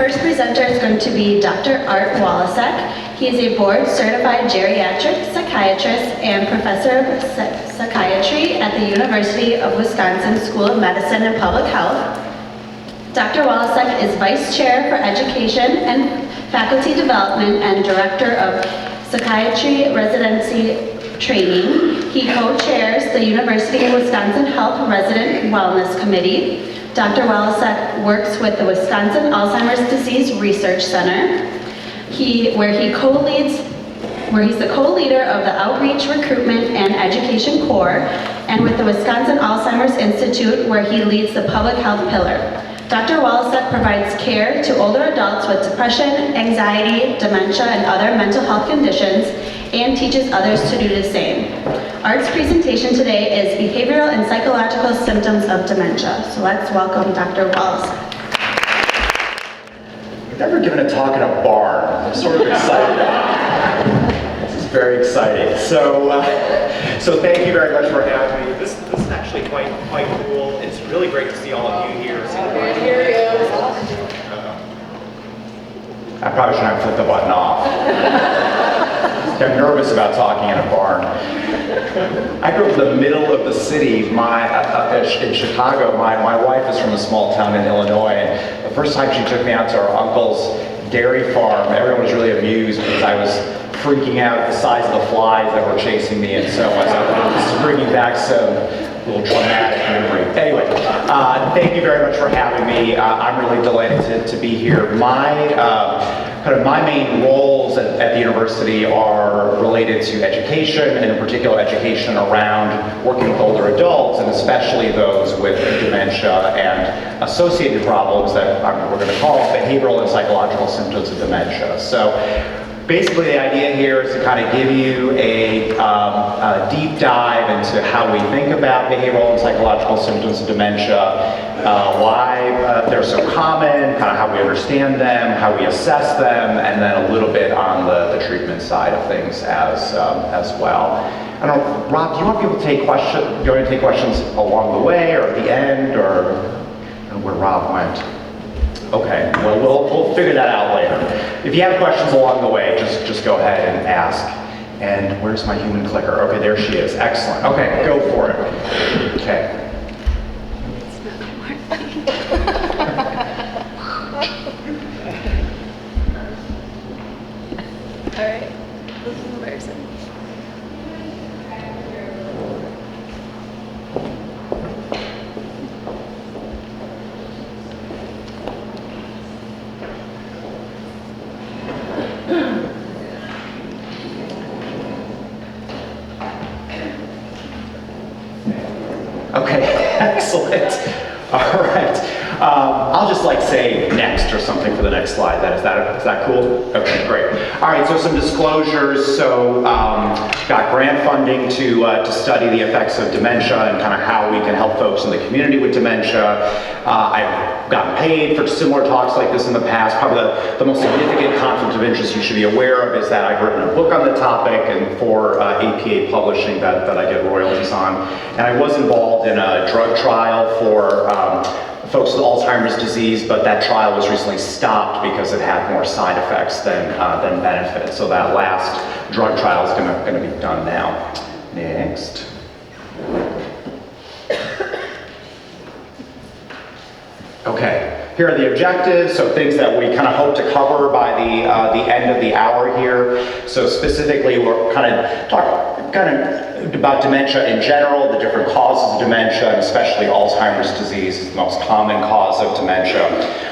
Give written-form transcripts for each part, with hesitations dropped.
first presenter is going to be Dr. Art Walasek. He is a board-certified geriatric psychiatrist and professor of psychiatry at the University of Wisconsin School of Medicine and Public Health. Dr. Walasek is Vice Chair for Education and Faculty Development and Director of Psychiatry Residency Training. He co-chairs the University of Wisconsin Health Resident Wellness Committee. Dr. Walasek works with the Wisconsin Alzheimer's Disease Research Center, where he's the co-leader of the Outreach, Recruitment, and Education Core, and with the Wisconsin Alzheimer's Institute, where he leads the public health pillar. Dr. Walasek provides care to older adults with depression, anxiety, dementia, and other mental health conditions, and teaches others to do the same. Art's presentation today is Behavioral and Psychological Symptoms of Dementia. So let's welcome Dr. Walasek. I've never given a talk in a barn. I'm sort of excited about it. This is very exciting. So thank you very much for having me. This is actually quite cool. It's really great to see all of you here. I probably shouldn't have flipped the button off. I'm nervous about talking in a barn. I grew up in the middle of the city. In Chicago. My wife is from a small town in Illinois, and the first time she took me out to our uncle's dairy farm, everyone was really amused because I was freaking out at the size of the flies that were chasing me, and so this is bringing back some little traumatic memory. Anyway, thank you very much for having me. I'm really delighted to be here. My main roles at the university are related to education, and in particular education around working with older adults, and especially those with dementia and associated problems that we're going to call behavioral and psychological symptoms of dementia. So basically the idea here is to kind of give you a deep dive into how we think about behavioral and psychological symptoms of dementia, why they're so common, kind of how we understand them, how we assess them, and then a little bit on the treatment side of things as well. I don't know, Rob, do you want people to take questions? Do you want to take questions along the way or at the end, or I don't know where Rob went? Okay, well, we'll figure that out later. If you have questions along the way, just go ahead and ask. And where's my human clicker? Okay, there she is. Excellent. Okay, go for it. Okay. All right, this is embarrassing. Okay, excellent. All right. I'll just say next or something for the next slide. Is that cool? Okay, great. All right, so some disclosures. So got grant funding to study the effects of dementia and kind of how we can help folks in the community with dementia. I've gotten paid for similar talks like this in the past. Probably the most significant conflict of interest you should be aware of is that I've written a book on the topic, and for APA Publishing that I get royalties on. And I was involved in a drug trial for folks with Alzheimer's disease, but that trial was recently stopped because it had more side effects than benefits. So that last drug trial is going to be done now. Next. Okay, here are the objectives, so things that we kind of hope to cover by the end of the hour here. So specifically, we're kind of about dementia in general, the different causes of dementia, and especially Alzheimer's disease is the most common cause of dementia.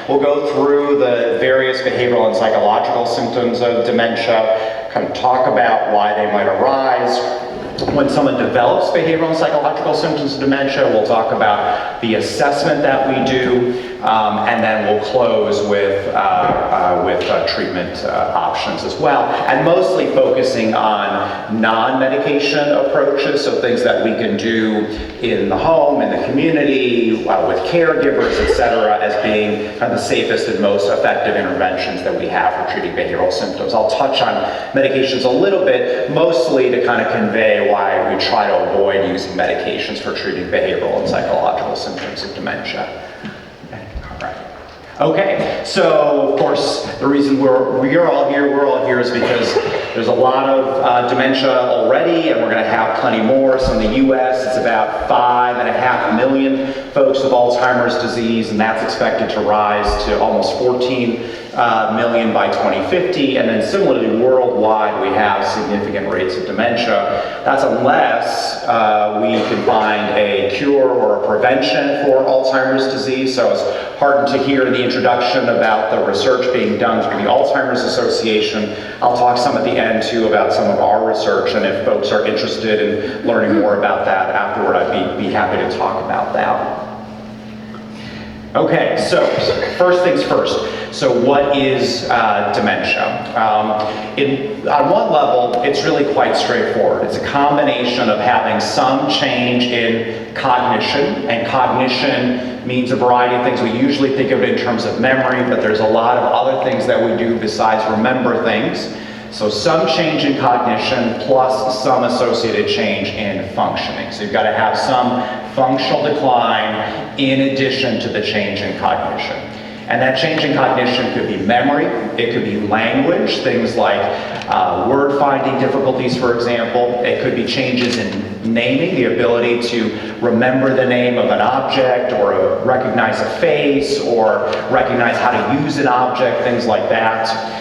We'll go through the various behavioral and psychological symptoms of dementia, kind of talk about why they might arise. When someone develops behavioral and psychological symptoms of dementia, we'll talk about the assessment that we do, and then we'll close with treatment options as well, and mostly focusing on non-medication approaches, so things that we can do in the home, in the community, with caregivers, etc., as being kind of the safest and most effective interventions that we have for treating behavioral symptoms. I'll touch on medications a little bit, mostly to kind of convey why we try to avoid using medications for treating behavioral and psychological symptoms of dementia. Okay, So, of course, the reason we're all here is because there's a lot of dementia already, and we're going to have plenty more. So in the U.S., it's about 5.5 million folks with Alzheimer's disease, and that's expected to rise to almost 14 million by 2050. And then similarly, worldwide, we have significant rates of dementia. That's unless we can find a cure or a prevention for Alzheimer's disease. So I was heartened to hear in the introduction about the research being done through the Alzheimer's Association. I'll talk some at the end too about some of our research, and if folks are interested in learning more about that afterward, I'd be happy to talk about that. Okay, so first things first. So what is dementia? On one level, it's really quite straightforward. It's a combination of having some change in cognition, and cognition means a variety of things. We usually think of it in terms of memory, but there's a lot of other things that we do besides remember things. So some change in cognition plus some associated change in functioning. So you've got to have some functional decline in addition to the change in cognition. And that change in cognition could be memory, it could be language, things like word finding difficulties, for example. It could be changes in naming, the ability to remember the name of an object, or recognize a face, or recognize how to use an object, things like that.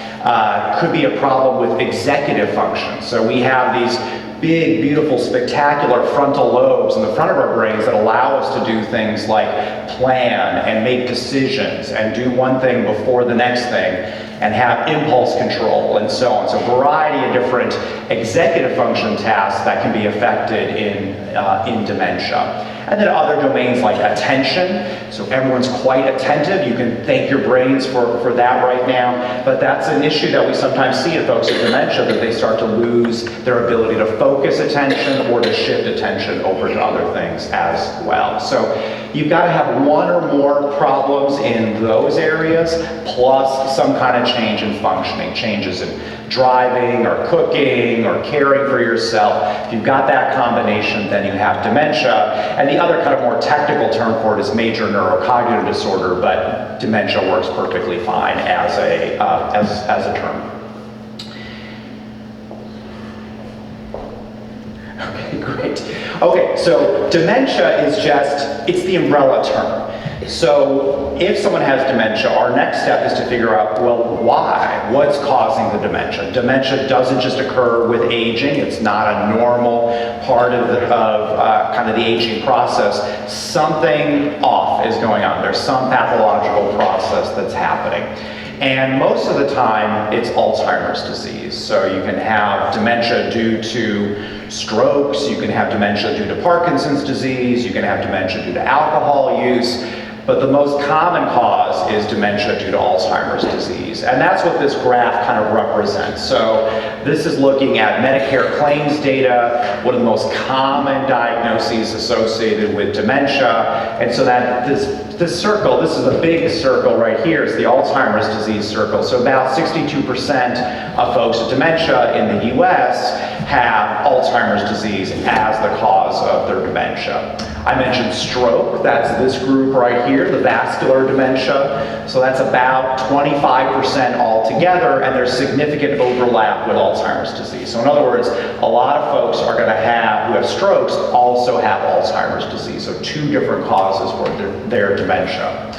Could be a problem with executive function. So we have these big, beautiful, spectacular frontal lobes in the front of our brains that allow us to do things like plan and make decisions and do one thing before the next thing and have impulse control and so on. So a variety of different executive function tasks that can be affected in dementia. And then other domains like attention. So everyone's quite attentive. You can thank your brains for that right now. But that's an issue that we sometimes see in folks with dementia, that they start to lose their ability to focus attention or to shift attention over to other things as well. So you've got to have one or more problems in those areas, plus some kind of change in functioning, changes in driving or cooking or caring for yourself. If you've got that combination, then you have dementia. And the other kind of more technical term for it is major neurocognitive disorder, but dementia works perfectly fine as a term. Okay, great. Okay, so dementia is it's the umbrella term. So if someone has dementia, our next step is to figure out, well, why? What's causing the dementia? Dementia doesn't just occur with aging. It's not a normal part of kind of the aging process. Something off is going on. There's some pathological process that's happening. And most of the time, it's Alzheimer's disease. So you can have dementia due to strokes, you can have dementia due to Parkinson's disease, you can have dementia due to alcohol use, but the most common cause is dementia due to Alzheimer's disease. And that's what this graph kind of represents. So this is looking at Medicare claims data, one of the most common diagnoses associated with dementia. And so that this circle, this is a big circle right here, is the Alzheimer's disease circle. So about 62% of folks with dementia in the US have Alzheimer's disease as the cause of their dementia. I mentioned stroke, that's this group right here, the vascular dementia. So that's about 25% altogether, and there's significant overlap with Alzheimer's disease. So in other words, a lot of folks who have strokes also have Alzheimer's disease. So two different causes for their dementia.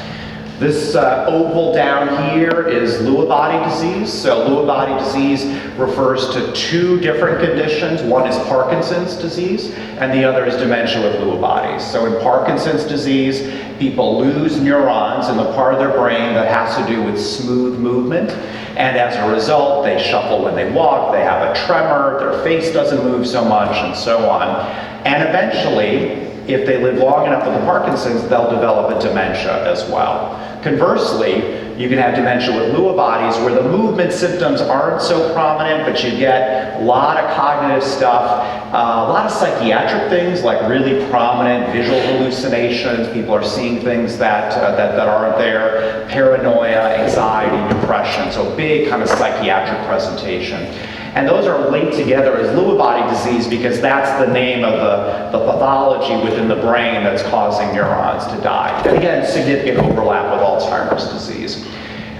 This oval down here is Lewy body disease. So Lewy body disease refers to two different conditions. One is Parkinson's disease, and the other is dementia with Lewy bodies. So in Parkinson's disease, people lose neurons in the part of their brain that has to do with smooth movement. And as a result, they shuffle when they walk, they have a tremor, their face doesn't move so much, and so on. And eventually, if they live long enough with the Parkinson's, they'll develop a dementia as well. Conversely, you can have dementia with Lewy bodies where the movement symptoms aren't so prominent, but you get a lot of cognitive stuff, a lot of psychiatric things like really prominent visual hallucinations. People are seeing things that aren't there, paranoia, anxiety, depression, so big kind of psychiatric presentation. And those are linked together as Lewy body disease because that's the name of the pathology within the brain that's causing neurons to die. And again, significant overlap with Alzheimer's disease.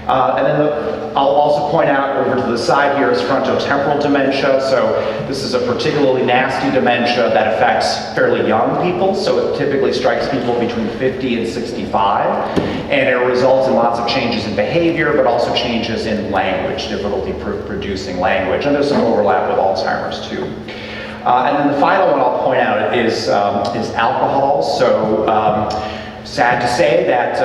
And then I'll also point out over to the side here is frontotemporal dementia. So this is a particularly nasty dementia that affects fairly young people. So it typically strikes people between 50 and 65. And it results in lots of changes in behavior, but also changes in language, difficulty producing language. And there's some overlap with Alzheimer's too. And then the final one I'll point out is alcohol. So sad to say that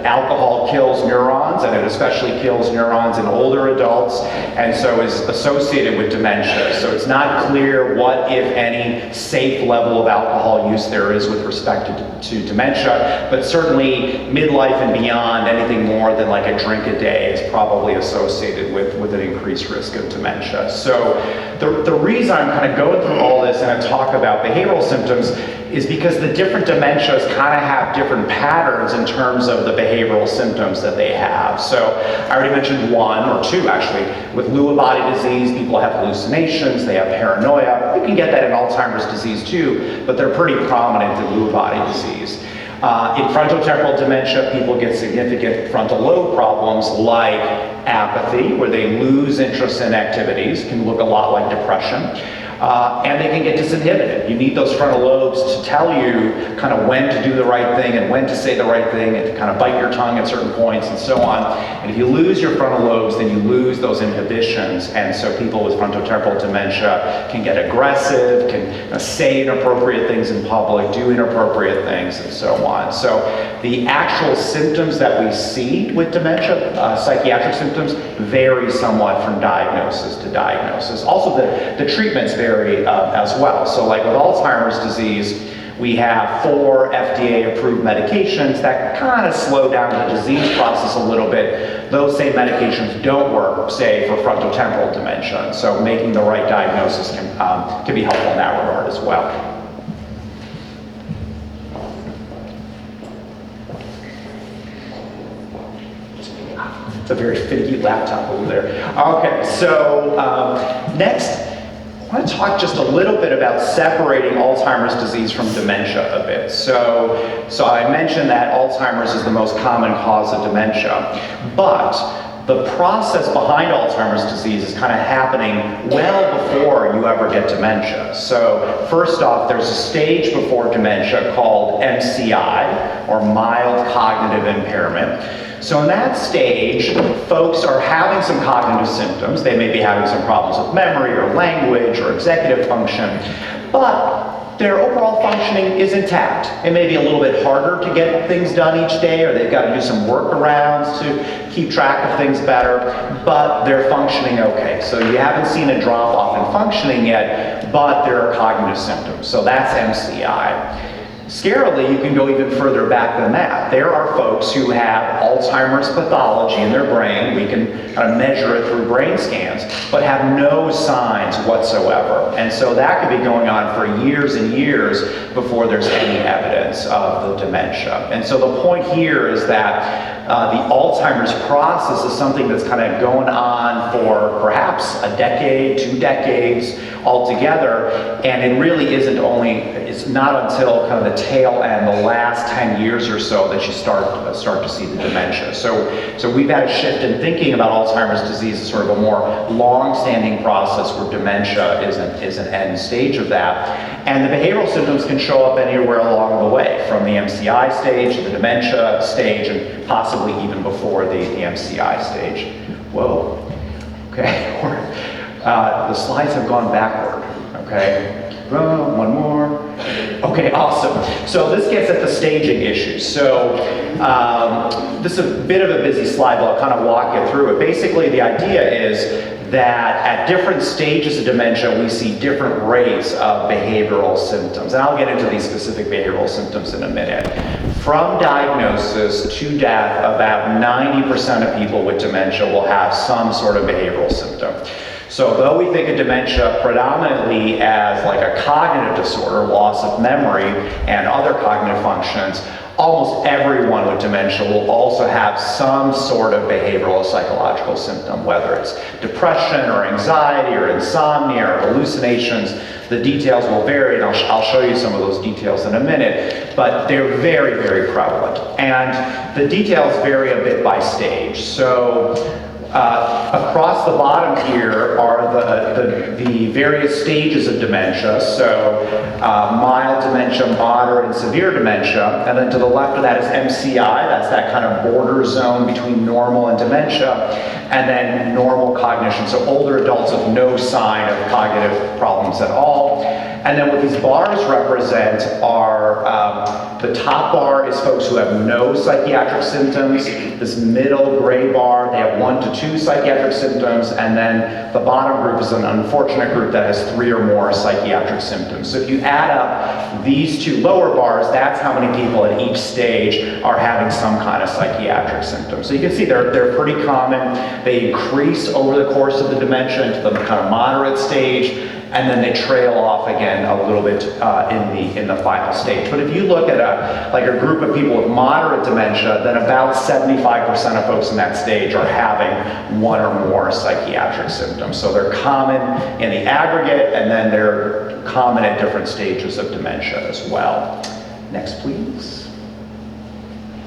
alcohol kills neurons, and it especially kills neurons in older adults, and so is associated with dementia. So it's not clear what, if any, safe level of alcohol use there is with respect to dementia, but certainly midlife and beyond, anything more than like a drink a day is probably associated with an increased risk of dementia. So the reason I'm kind of going through all this and I talk about behavioral symptoms is because the different dementias kind of have different patterns in terms of the behavioral symptoms that they have. So I already mentioned one, or two actually. With Lewy body disease, people have hallucinations, they have paranoia. You can get that in Alzheimer's disease too, but they're pretty prominent in Lewy body disease. In frontotemporal dementia, people get significant frontal lobe problems like apathy, where they lose interest in activities, can look a lot like depression. And they can get disinhibited. You need those frontal lobes to tell you kind of when to do the right thing and when to say the right thing and to kind of bite your tongue at certain points and so on. And if you lose your frontal lobes, then you lose those inhibitions. And so people with frontotemporal dementia can get aggressive, can say inappropriate things in public, do inappropriate things, and so on. So the actual symptoms that we see with dementia, psychiatric symptoms, vary somewhat from diagnosis to diagnosis. Also, the treatments vary as well. So like with Alzheimer's disease, we have 4 FDA-approved medications that kind of slow down the disease process a little bit. Those same medications don't work, say, for frontotemporal dementia. So making the right diagnosis can be helpful in that regard as well. It's a very finicky laptop over there. Okay, so next, I want to talk just a little bit about separating Alzheimer's disease from dementia a bit. So I mentioned that Alzheimer's is the most common cause of dementia, but the process behind Alzheimer's disease is kind of happening well before you ever get dementia. So first off, there's a stage before dementia called MCI, or mild cognitive impairment. So in that stage, folks are having some cognitive symptoms. They may be having some problems with memory or language or executive function, but their overall functioning is intact. It may be a little bit harder to get things done each day, or they've got to do some workarounds to keep track of things better, but they're functioning okay. So you haven't seen a drop off in functioning yet, but there are cognitive symptoms. So that's MCI. Scarily, you can go even further back than that. There are folks who have Alzheimer's pathology in their brain. We can kind of measure it through brain scans, but have no signs whatsoever. And so that could be going on for years and years before there's any evidence of the dementia. And so the point here is that the Alzheimer's process is something that's kind of going on for perhaps a decade, 2 decades altogether, and it really isn't only, it's not until kind of the tail end, the last 10 years or so, that you start to see the dementia. So we've had a shift in thinking about Alzheimer's disease as sort of a more long-standing process where dementia is an end stage of that. And the behavioral symptoms can show up anywhere along the way, from the MCI stage to the dementia stage, and possibly even before the MCI stage. Whoa. Okay. The slides have gone backward. Okay. One more. Okay, awesome. So this gets at the staging issue. So this is a bit of a busy slide, but I'll kind of walk you through it. Basically, the idea is that at different stages of dementia, we see different rates of behavioral symptoms. And I'll get into these specific behavioral symptoms in a minute. From diagnosis to death, about 90% of people with dementia will have some sort of behavioral symptom. So though we think of dementia predominantly as like a cognitive disorder, loss of memory and other cognitive functions, Almost everyone with dementia will also have some sort of behavioral or psychological symptom, whether it's depression or anxiety or insomnia or hallucinations. The details will vary, and I'll show you some of those details in a minute, but they're very, very prevalent. And the details vary a bit by stage. So across the bottom here are the various stages of dementia. So mild dementia, moderate and severe dementia. And then to the left of that is MCI. That's that kind of border zone between normal and dementia. And then normal cognition. So older adults with no sign of cognitive problems at all. And then what these bars represent are, the top bar is folks who have no psychiatric symptoms. This middle gray bar, they have 1 to 2 psychiatric symptoms. And then the bottom group is an unfortunate group that has 3 or more psychiatric symptoms. So if you add up these 2 lower bars, that's how many people at each stage are having some kind of psychiatric symptoms. So you can see they're pretty common. They increase over the course of the dementia into the kind of moderate stage, and then they trail off again a little bit in the final stage. But if you look at a group of people with moderate dementia, then about 75% of folks in that stage are having 1 or more psychiatric symptoms. So they're common in the aggregate, and then they're common at different stages of dementia as well. Next, please.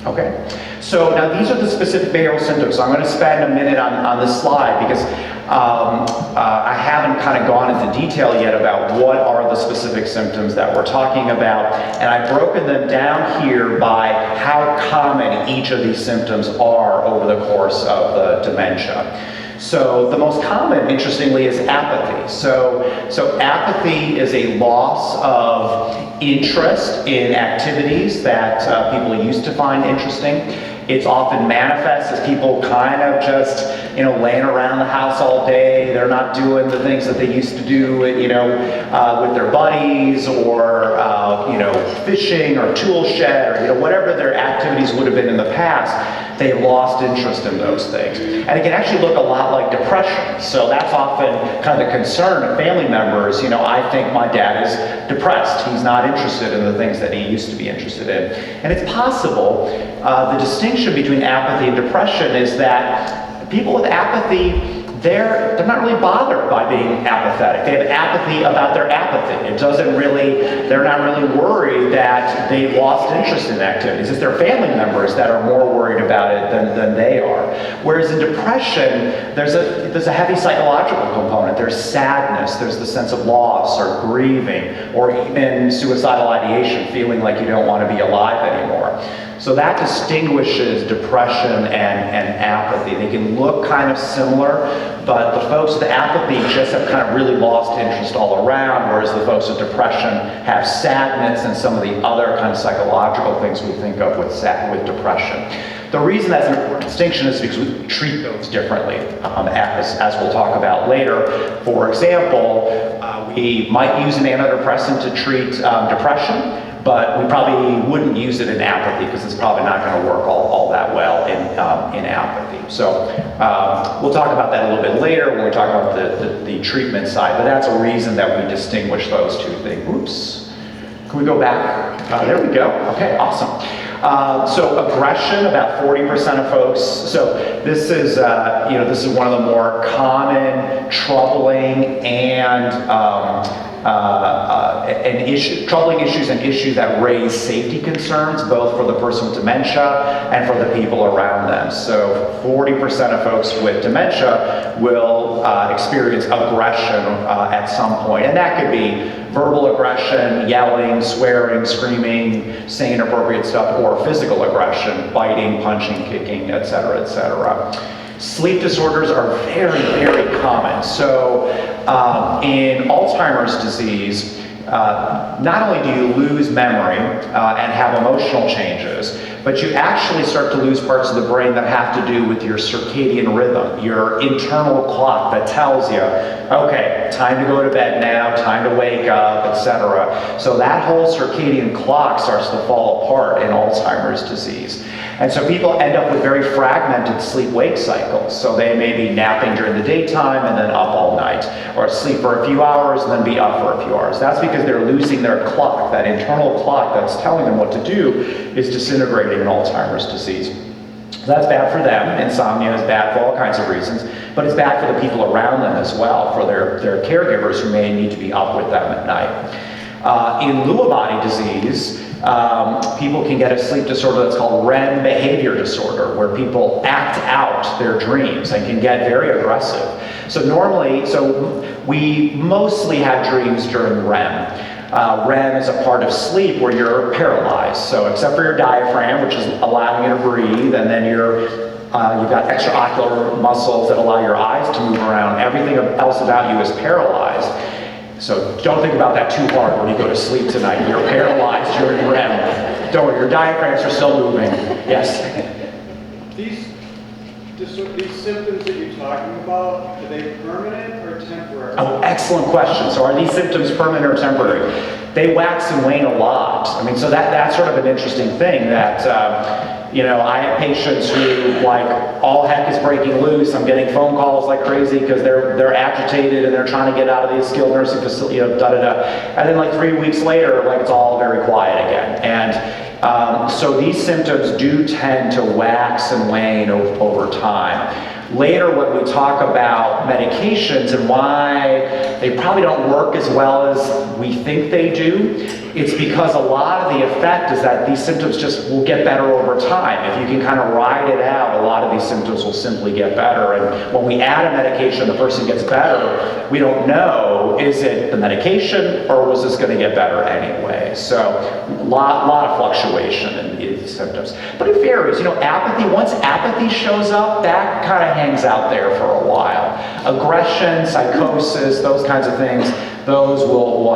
Okay, so now these are the specific behavioral symptoms. So I'm going to spend a minute on this slide because I haven't kind of gone into detail yet about what are the specific symptoms that we're talking about, and I've broken them down here by how common each of these symptoms are over the course of the dementia. So the most common, interestingly, is apathy. So apathy is a loss of interest in activities that people used to find interesting. It's often manifests as people kind of just, laying around the house all day. They're not doing the things that they used to do, with their buddies, or fishing or tool shed, or whatever their activities would have been in the past. They lost interest in those things. And it can actually look a lot like depression. So that's often kind of the concern of family members. I think my dad is depressed. He's not interested in the things that he used to be interested in. And it's possible, the distinction between apathy and depression is that people with apathy, they're not really bothered by being apathetic. They have apathy about their apathy. They're not really worried that they've lost interest in activities. It's their family members that are more worried about it than they are. Whereas in depression, there's a heavy psychological component. There's sadness, there's the sense of loss or grieving, or even suicidal ideation, feeling like you don't want to be alive anymore. So that distinguishes depression and apathy. They can look kind of similar, but the folks with apathy just have kind of really lost interest all around, whereas the folks with depression have sadness and some of the other kind of psychological things we think of with depression. The reason that's an important distinction is because we treat those differently, as we'll talk about later. For example, we might use an antidepressant to treat depression, but we probably wouldn't use it in apathy because it's probably not going to work all that well in apathy. So we'll talk about that a little bit later when we talk about the treatment side, but that's a reason that we distinguish those two things. Oops. Can we go back? There we go. Okay, awesome. So aggression, about 40% of folks. So this is one of the more common, troubling, troubling issues and issues that raise safety concerns, both for the person with dementia and for the people around them. So 40% of folks with dementia will experience aggression at some point, and that could be verbal aggression, yelling, swearing, screaming, saying inappropriate stuff, or physical aggression, biting, punching, kicking, etc., etc. Sleep disorders are very, very common. So in Alzheimer's disease, not only do you lose memory and have emotional changes, but you actually start to lose parts of the brain that have to do with your circadian rhythm, your internal clock that tells you, okay, time to go to bed now, time to wake up, etc. So that whole circadian clock starts to fall apart in Alzheimer's disease. And so people end up with very fragmented sleep-wake cycles. So they may be napping during the daytime and then up all night, or sleep for a few hours and then be up for a few hours. That's because because they're losing their clock. That internal clock that's telling them what to do is disintegrating in Alzheimer's disease. So that's bad for them. Insomnia is bad for all kinds of reasons, but it's bad for the people around them as well, for their caregivers who may need to be up with them at night. In Lewy body disease, people can get a sleep disorder that's called REM behavior disorder, where people act out their dreams and can get very aggressive. So we mostly have dreams during REM. REM is a part of sleep where you're paralyzed. So except for your diaphragm, which is allowing you to breathe, and then you've got extraocular muscles that allow your eyes to move around. Everything else about you is paralyzed. So don't think about that too hard when you go to sleep tonight. You're paralyzed during REM. Don't worry, your diaphragms are still moving. Yes? These symptoms that you're talking about, are they permanent or temporary? Oh, excellent question. So are these symptoms permanent or temporary? They wax and wane a lot. I mean, so that's sort of an interesting thing that, I have patients who, like, all heck is breaking loose. I'm getting phone calls like crazy because they're agitated and they're trying to get out of these skilled nursing facility, da-da-da. And then like 3 weeks later, like, it's all very quiet again. And so these symptoms do tend to wax and wane over time. Later, when we talk about medications and why they probably don't work as well as we think they do, it's because a lot of the effect is that these symptoms just will get better over time. If you can kind of ride it out, a lot of these symptoms will simply get better. And when we add a medication, the person gets better, we don't know, is it the medication or was this going to get better anyway? So a lot of fluctuation in these symptoms. But it varies. Apathy, once apathy shows up, that kind of hangs out there for a while. Aggression, psychosis, those kinds of things, those will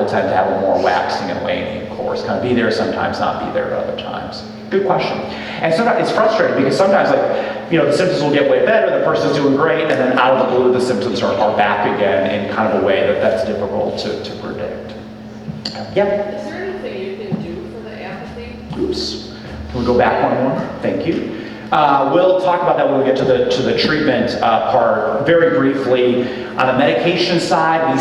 tend to have a more waxing and waning course. Kind of be there sometimes, not be there at other times. Good question. And sometimes it's frustrating because sometimes, the symptoms will get way better, the person's doing great, and then out of the blue, the symptoms are back again in kind of a way that's difficult to predict. Yep. Is there anything you can do for the apathy? Oops. Can we go back one more? Thank you. We'll talk about that when we get to the treatment part very briefly. On the medication side,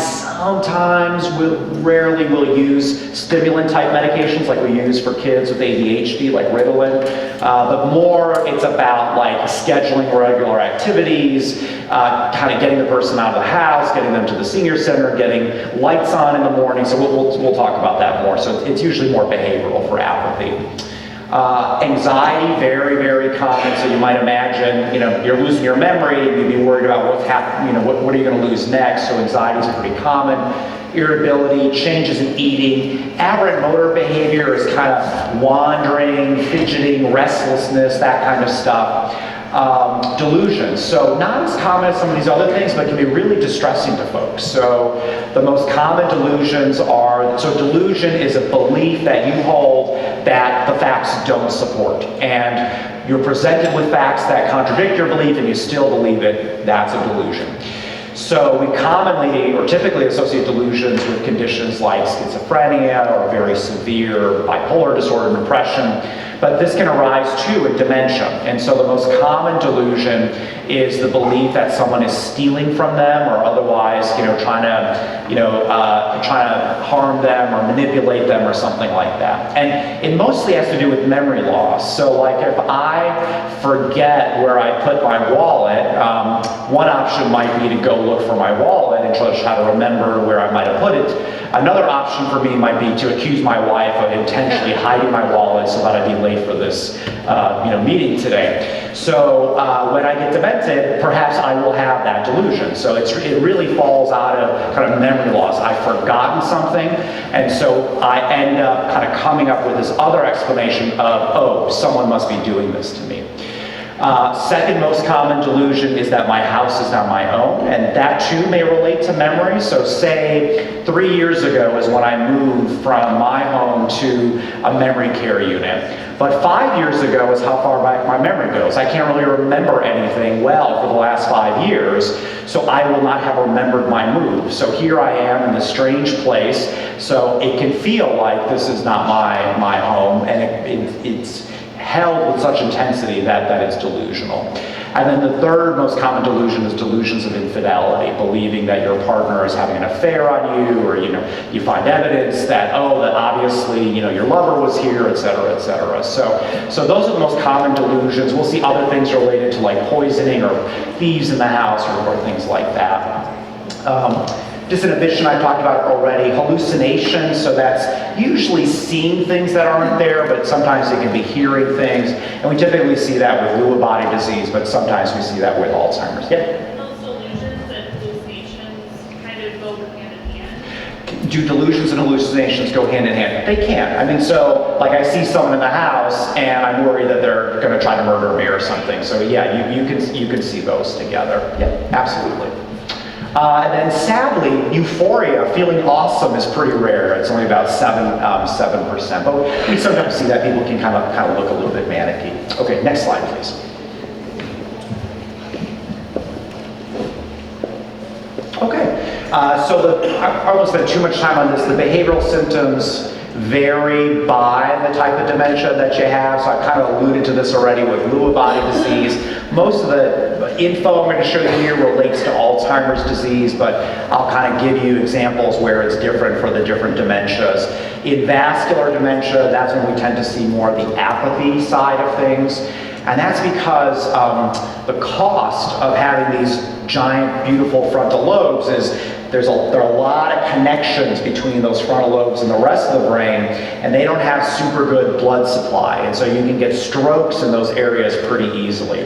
we rarely will use stimulant-type medications like we use for kids with ADHD, like Ritalin. But more, it's about scheduling regular activities, kind of getting the person out of the house, getting them to the senior center, getting lights on in the morning. So we'll talk about that more. So it's usually more behavioral for apathy. Anxiety, very, very common. So you might imagine, you're losing your memory, and you'd be worried about what's happening, what are you going to lose next? So anxiety is pretty common. Irritability, changes in eating. Aberrant motor behavior is kind of wandering, fidgeting, restlessness, that kind of stuff. Delusions. So not as common as some of these other things, but can be really distressing to folks. So the most common delusions delusion is a belief that you hold that the facts don't support. And you're presented with facts that contradict your belief and you still believe it. That's a delusion. So we commonly or typically associate delusions with conditions like schizophrenia or very severe bipolar disorder, depression. But this can arise too in dementia. And so the most common delusion is the belief that someone is stealing from them or otherwise, trying to harm them or manipulate them or something like that. And it mostly has to do with memory loss. So if I forget where I put my wallet, one option might be to go look for my wallet and try to remember where I might have put it. Another option for me might be to accuse my wife of intentionally hiding my wallet so that I'd be late for this meeting today. So when I get demented, perhaps I will have that delusion. So it really falls out of kind of memory loss. I've forgotten something, and so I end up kind of coming up with this other explanation of, someone must be doing this to me. Second most common delusion is that my house is now my own, and that too may relate to memory. So say 3 years ago is when I moved from my home to a memory care unit. But 5 years ago is how far back my memory goes. I can't really remember anything well for the last 5 years, so I will not have remembered my move. So here I am in this strange place, so it can feel like this is not my home, and it's held with such intensity that it's delusional. And then the third most common delusion is delusions of infidelity, believing that your partner is having an affair on you, or you find evidence that, oh, that obviously your lover was here, et cetera, et cetera. So those are the most common delusions. We'll see other things related to like poisoning or thieves in the house or things like that. Disinhibition, I talked about already. Hallucinations, so that's usually seeing things that aren't there, but sometimes it can be hearing things. And we typically see that with Lewy body disease, but sometimes we see that with Alzheimer's. Yeah? Those delusions and hallucinations kind of go hand in hand. Do delusions and hallucinations go hand in hand? They can. I mean, so like I see someone in the house and I'm worried that they're going to try to murder me or something. So yeah, you can see those together. Yeah, absolutely. And then sadly, euphoria, feeling awesome, is pretty rare. It's only about 7%. But we sometimes see that people can kind of look a little bit manicky. Okay, next slide, please. Okay, so I won't spend too much time on this. The behavioral symptoms vary by the type of dementia that you have. So I kind of alluded to this already with Lewy body disease. Most of the info I'm going to show you here relates to Alzheimer's disease, but I'll kind of give you examples where it's different for the different dementias. In vascular dementia, that's when we tend to see more of the apathy side of things. And that's because the cost of having these giant, beautiful frontal lobes is there are a lot of connections between those frontal lobes and the rest of the brain, and they don't have super good blood supply. And so you can get strokes in those areas pretty easily.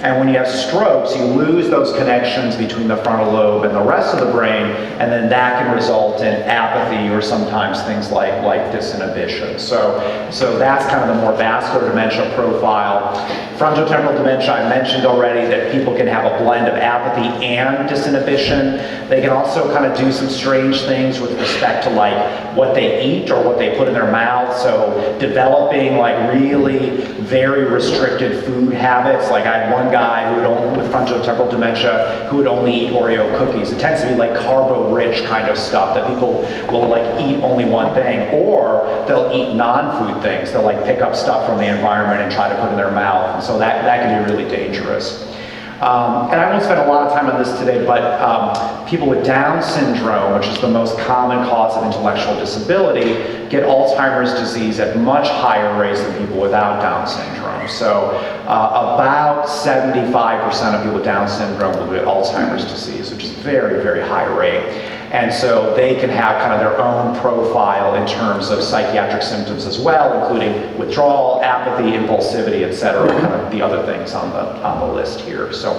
And when you have strokes, you lose those connections between the frontal lobe and the rest of the brain, and then that can result in apathy or sometimes things like disinhibition. So that's kind of the more vascular dementia profile. Frontotemporal dementia, I mentioned already that people can have a blend of apathy and disinhibition. They can also kind of do some strange things with respect to like what they eat or what they put in their mouth. So developing like really very restricted food habits. Like I had one guy with frontotemporal dementia who would only eat Oreo cookies. It tends to be like carbo-rich kind of stuff that people will like eat only one thing, or they'll eat non-food things. They'll like pick up stuff from the environment and try to put in their mouth. And so that can be really dangerous. And I won't spend a lot of time on this today, but people with Down syndrome, which is the most common cause of intellectual disability, get Alzheimer's disease at much higher rates than people without Down syndrome. So about 75% of people with Down syndrome will get Alzheimer's disease, which is a very, very high rate. And so they can have kind of their own profile in terms of psychiatric symptoms as well, including withdrawal, apathy, impulsivity, et cetera, kind of the other things on the list here. So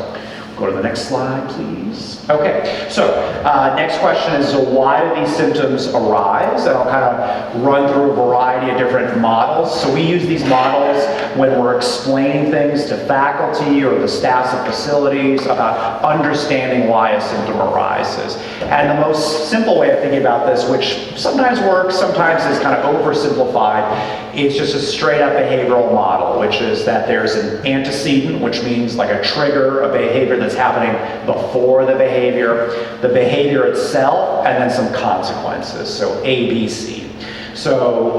go to the next slide, please. Okay, so next question is, so why do these symptoms arise? And I'll kind of run through a variety of different models. So we use these models when we're explaining things to faculty or the staffs of facilities about understanding why a symptom arises. And the most simple way of thinking about this, which sometimes works, sometimes is kind of oversimplified, is just a straight up behavioral model, which is that there's an antecedent, which means like a trigger, a behavior that's happening before the behavior itself, and then some consequences, so A, B, C. So,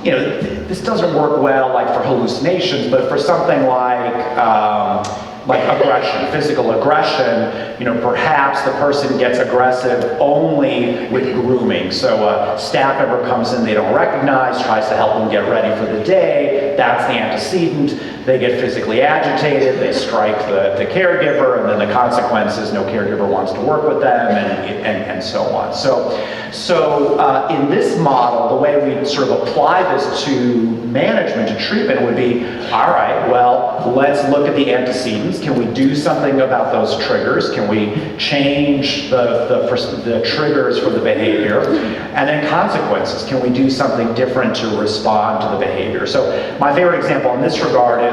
this doesn't work well like for hallucinations, but for something like aggression, physical aggression, perhaps the person gets aggressive only with grooming. So a staff member comes in they don't recognize, tries to help them get ready for the day. That's the antecedent. They get physically agitated, they strike the caregiver, and then the consequence is no caregiver wants to work with them, and so on. So in this model, the way we sort of apply this to management and treatment would be, all right, well, let's look at the antecedents. Can we do something about those triggers? Can we change the triggers for the behavior? And then consequences. Can we do something different to respond to the behavior? So my favorite example in this regard is,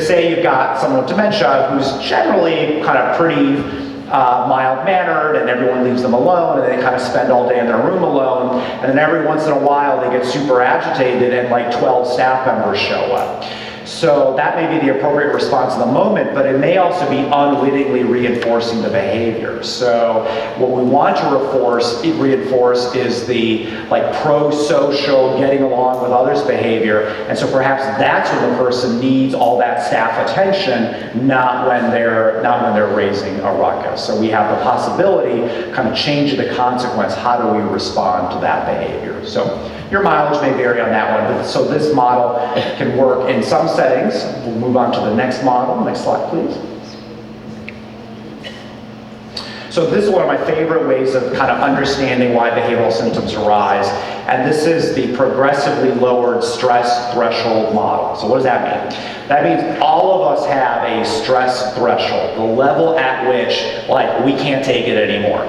say you've got someone with dementia who's generally kind of pretty mild-mannered, and everyone leaves them alone, and they kind of spend all day in their room alone, and then every once in a while they get super agitated and like 12 staff members show up. So that may be the appropriate response in the moment, but it may also be unwittingly reinforcing the behavior. So what we want to reinforce is the like pro-social, getting along with others behavior. And so perhaps that's when the person needs all that staff attention, not when they're raising a ruckus. So we have the possibility, kind of changing the consequence. How do we respond to that behavior? So your mileage may vary on that one, but so this model can work in some settings. We'll move on to the next model. Next slide, please. So this is one of my favorite ways of kind of understanding why behavioral symptoms arise, and this is the progressively lowered stress threshold model. So what does that mean? That means all of us have a stress threshold, the level at which, like, we can't take it anymore.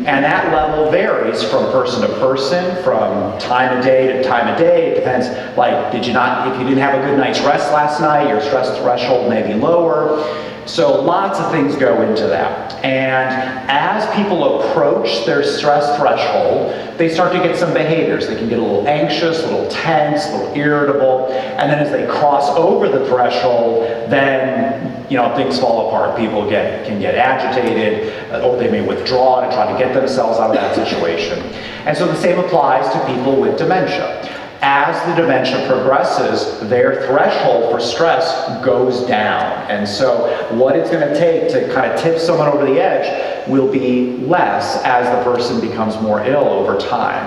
And that level varies from person to person, from time of day to time of day. It depends, like, if you didn't have a good night's rest last night, your stress threshold may be lower. So lots of things go into that. And as people approach their stress threshold, they start to get some behaviors. They can get a little anxious, a little tense, a little irritable. And then as they cross over the threshold, then things fall apart. People can get agitated, or they may withdraw to try to get themselves out of that situation. And so the same applies to people with dementia. As the dementia progresses, their threshold for stress goes down. And so what it's going to take to kind of tip someone over the edge will be less as the person becomes more ill over time.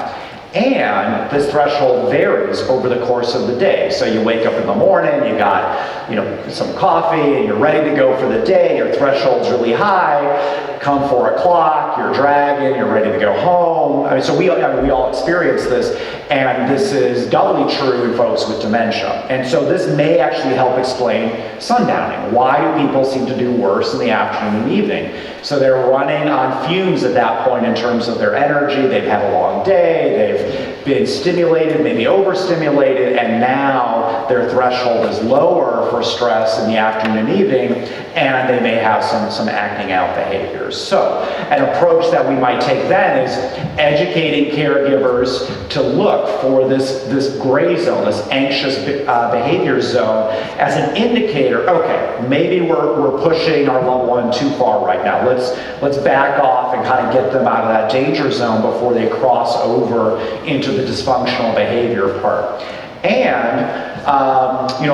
And this threshold varies over the course of the day. So you wake up in the morning, you got some coffee, and you're ready to go for the day. Your threshold's really high. Come 4 o'clock, you're dragging, you're ready to go home. So we all experience this, and this is doubly true in folks with dementia. And so this may actually help explain sundowning. Why do people seem to do worse in the afternoon and evening? So they're running on fumes at that point in terms of their energy. They've had a long day, they've been stimulated, maybe overstimulated, and now their threshold is lower for stress in the afternoon and evening, and they may have some acting out behaviors. So an approach that we might take then is educating caregivers to look for this gray zone, this anxious behavior zone, as an indicator. Okay, maybe we're pushing our loved one too far right now. Let's back off and kind of get them out of that danger zone before they cross over into the dysfunctional behavior part. And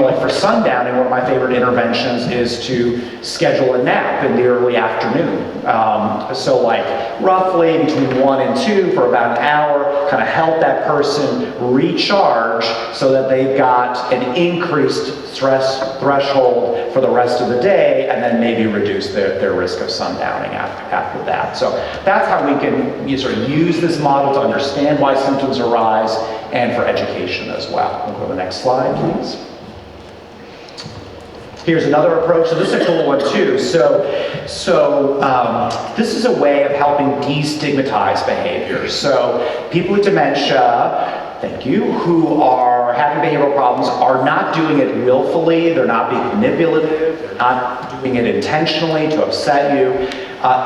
like for sundowning, one of my favorite interventions is to schedule a nap in the early afternoon. So like roughly between 1 and 2 for about an hour, kind of help that person recharge so that they've got an increased stress threshold for the rest of the day, and then maybe reduce their risk of sundowning after that. So that's how we can sort of use this model to understand why symptoms arise, and for education as well. We'll go to the next slide, please. Here's another approach. So this is a cool one too. So this is a way of helping destigmatize behavior. So people with dementia, thank you, who are having behavioral problems are not doing it willfully. They're not being manipulative. They're not doing it intentionally to upset you.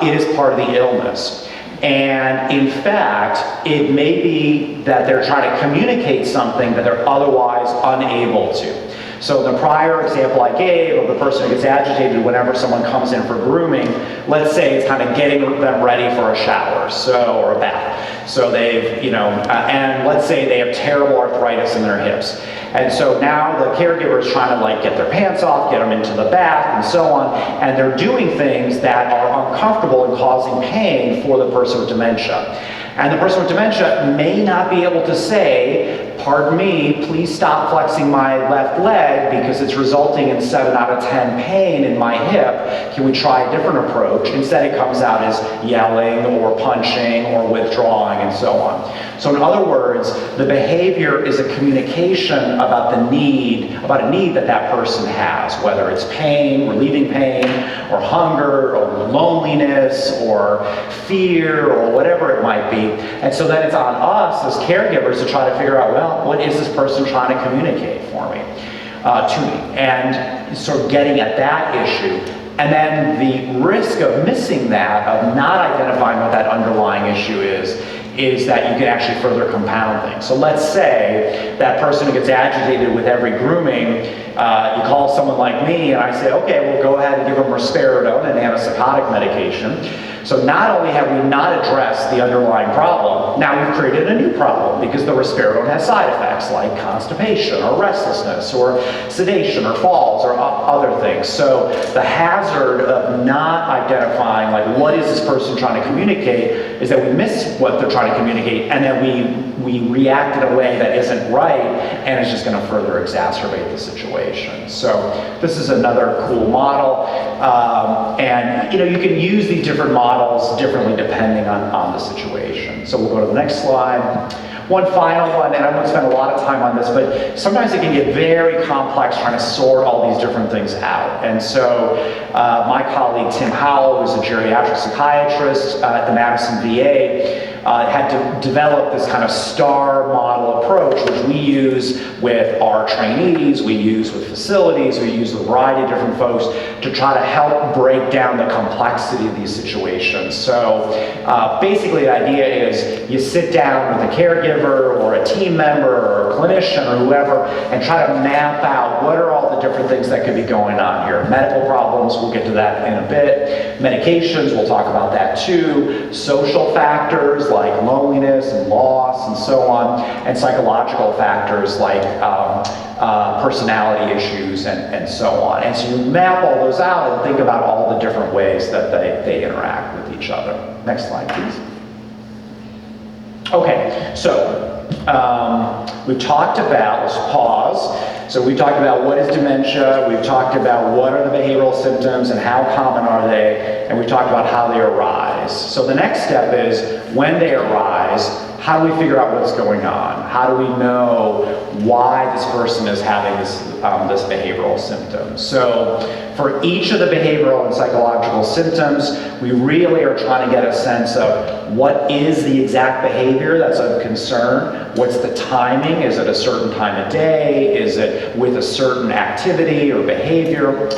It is part of the illness. And in fact, it may be that they're trying to communicate something that they're otherwise unable to. So the prior example I gave of the person who gets agitated whenever someone comes in for grooming, let's say it's kind of getting them ready for a shower, or a bath. So they've, and let's say they have terrible arthritis in their hips. And so now the caregiver is trying to get their pants off, get them into the bath, and so on. And they're doing things that are uncomfortable and causing pain for the person with dementia. And the person with dementia may not be able to say, pardon me, please stop flexing my left leg because it's resulting in 7 out of 10 pain in my hip. Can we try a different approach? Instead it comes out as yelling or punching or withdrawing and so on. So in other words, the behavior is a communication about a need that person has, whether it's pain, relieving pain, or hunger, or loneliness, or fear, or whatever it might be. And so then it's on us as caregivers to try to figure out, well, what is this person trying to communicate to me? And sort of getting at that issue. And then the risk of missing that, of not identifying what that underlying issue is is that you can actually further compound things. So let's say that person who gets agitated with every grooming, you call someone like me and I say, okay, we'll go ahead and give them risperidone, an antipsychotic medication. So not only have we not addressed the underlying problem, now we've created a new problem because the risperidone has side effects like constipation or restlessness or sedation or falls or other things. So the hazard of not identifying like what is this person trying to communicate is that we miss what they're trying to communicate, and then we react in a way that isn't right, and it's just going to further exacerbate the situation. So this is another cool model, and you can use these different models differently depending on the situation. So we'll go to the next slide. One final one, and I won't spend a lot of time on this, but sometimes it can get very complex trying to sort all these different things out. And so my colleague Tim Howell, who's a geriatric psychiatrist at the Madison VA, had to develop this kind of STAR model approach, which we use with our trainees, we use with facilities, we use with a variety of different folks to try to help break down the complexity of these situations. So basically the idea is you sit down with a caregiver or a team member or a clinician or whoever and try to map out what are all the different things that could be going on here. Medical problems, we'll get to that in a bit. Medications, we'll talk about that too. Social factors like loneliness and loss and so on. And psychological factors like personality issues and so on. And so you map all those out and think about all the different ways that they interact with each other. Next slide, please. Okay, so we've talked about, let's pause. So we talked about what is dementia, we've talked about what are the behavioral symptoms and how common are they, and we talked about how they arise. So the next step is when they arise, how do we figure out what's going on? How do we know why this person is having this behavioral symptom? So for each of the behavioral and psychological symptoms, we really are trying to get a sense of what is the exact behavior that's of concern, what's the timing, is it a certain time of day, is it with a certain activity or behavior,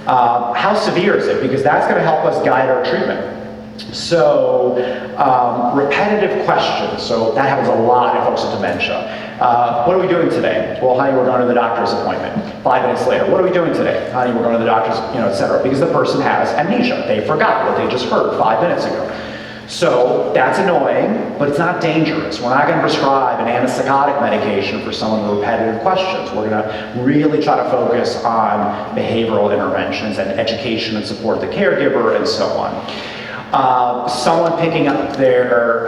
how severe is it, because that's going to help us guide our treatment. So repetitive questions, so that happens a lot in folks with dementia. What are we doing today? Well, honey, we're going to the doctor's appointment. 5 minutes later, what are we doing today? Honey, we're going to the doctor's, et cetera, because the person has amnesia. They forgot what they just heard 5 minutes ago. So that's annoying, but it's not dangerous. We're not going to prescribe an antipsychotic medication for someone with repetitive questions. We're going to really try to focus on behavioral interventions and education and support the caregiver and so on. Someone picking up their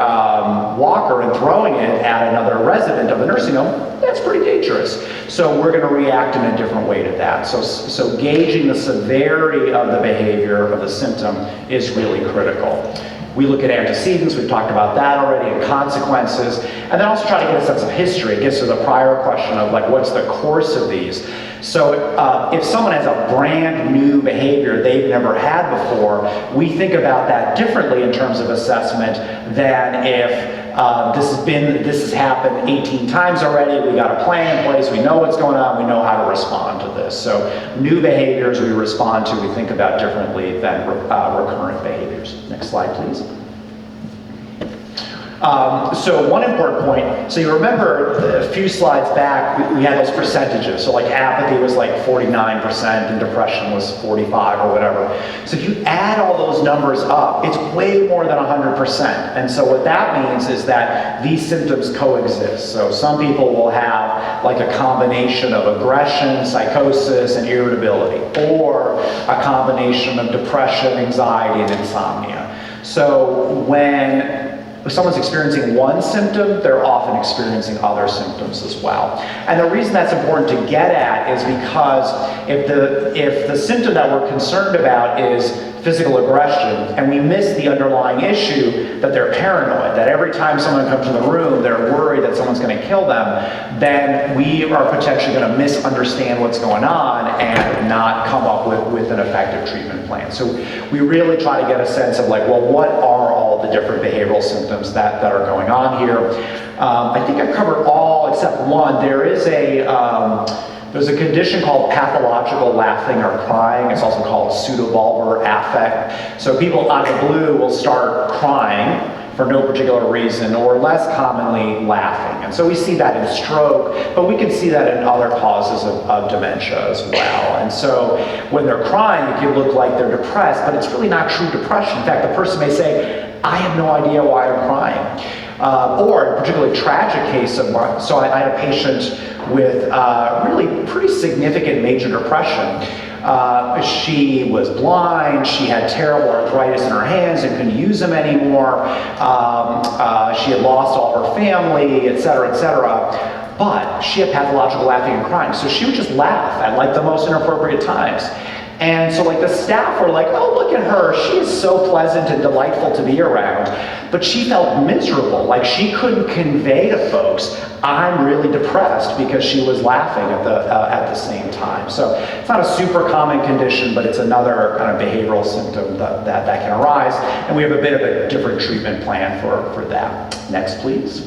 walker and throwing it at another resident of the nursing home, that's pretty dangerous. So we're going to react in a different way to that. So gauging the severity of the behavior of the symptom is really critical. We look at antecedents, we've talked about that already, and consequences, and then also try to get a sense of history. It gets to the prior question of like, what's the course of these? So if someone has a brand new behavior they've never had before, we think about that differently in terms of assessment than if this has happened 18 times already, we got a plan in place, we know what's going on, we know how to respond to this. So new behaviors we respond to, we think about differently than recurrent behaviors. Next slide, please. So one important point, so you remember a few slides back, we had those percentages. So like apathy was like 49% and depression was 45 or whatever. So if you add all those numbers up, it's way more than 100%. And so what that means is that these symptoms coexist. So some people will have like a combination of aggression, psychosis, and irritability, or a combination of depression, anxiety, and insomnia. So when someone's experiencing one symptom, they're often experiencing other symptoms as well. And the reason that's important to get at is because if the symptom that we're concerned about is physical aggression, and we miss the underlying issue that they're paranoid, that every time someone comes in the room, they're worried that someone's going to kill them, then we are potentially going to misunderstand what's going on and not come up with an effective treatment plan. So we really try to get a sense of like, well, what are all the different behavioral symptoms that are going on here? I think I've covered all except one. There's a condition called pathological laughing or crying. It's also called pseudobulbar affect. So people out of the blue will start crying for no particular reason, or less commonly laughing. And so we see that in stroke, but we can see that in other causes of dementia as well. And so when they're crying, it can look like they're depressed, but it's really not true depression. In fact, the person may say, I have no idea why I'm crying. Or a particularly tragic case of mine, so I had a patient with really pretty significant major depression. She was blind, she had terrible arthritis in her hands and couldn't use them anymore. She had lost all her family, et cetera, but she had pathological laughing and crying. So she would just laugh at like the most inappropriate times. And so like the staff were like, oh, look at her, she is so pleasant and delightful to be around. But she felt miserable, like she couldn't convey to folks, I'm really depressed, because she was laughing at the same time. So it's not a super common condition, but it's another kind of behavioral symptom that can arise. And we have a bit of a different treatment plan for that. Next, please.